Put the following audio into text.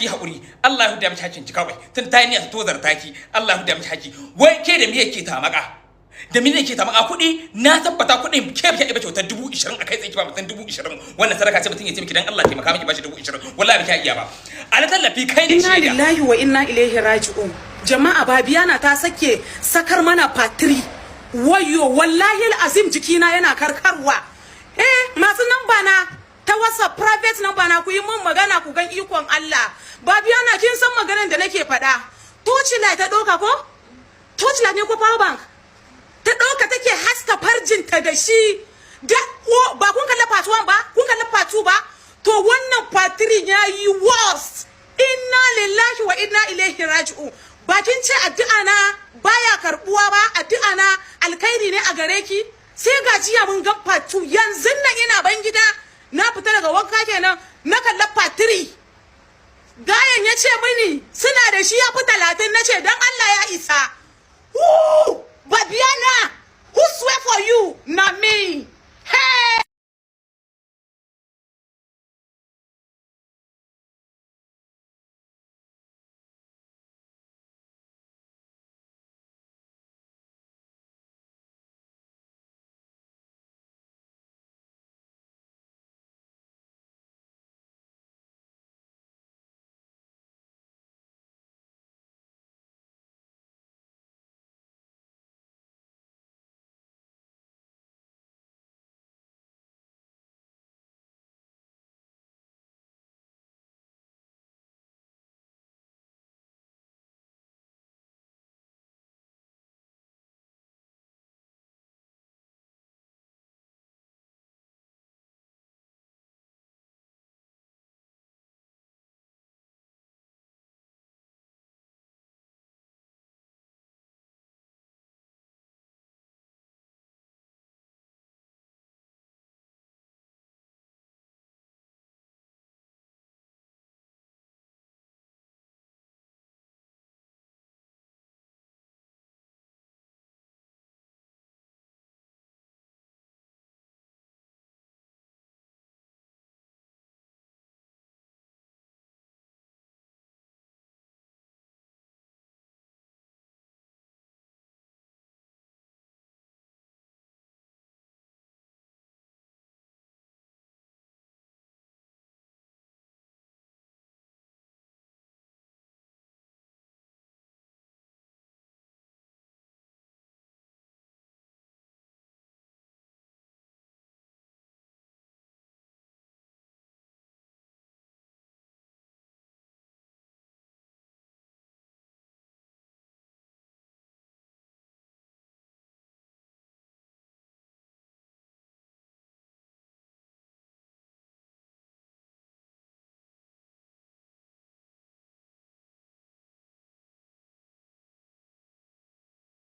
ki haƙuri Allah ya huda miki hakin ki kawai tun ta yi niyya to zarta ki Allah ya huda miki haki wai ke da me yake ta maka da me yake ta maka kuɗi na tabbata kuɗin ke ba ki kyautar 20,000 akai tsaye ki ba mutum 20,000 wannan sadaka ce mutum ya ce miki dan Allah taimaka miki bashi 20,000 wallahi ba ki iya ba ala tallafi kai ne shaida inna lillahi wa inna ilaihi raji'un jama'a Babiana ta sake sakar mana patri wayo wallahi alazim jikina yana karkarwa masu namba na ta WhatsApp private number na ku yi mun magana ku gan ikon Allah Babiana kin san maganar da nake faɗa torchlight ta doka ko torchlight ne ko power bank ta doka take haska farjinta da shi da ba kun kalla part 1 ba kun kalla part 2 ba to wannan patri yayi worst inna lillahi wa inna ilaihi raji'un bakin ce addu'a na baya karbuwa ba addu'a na alkhairi ne a gare ki sai gajiya mun ga part 2 yanzu nan ina ban gida na fita daga wanka kenan na kalla patri gayan ya ce mini suna da shi ya fi 30 na ce dan Allah ya isa Babiana who swear for you na me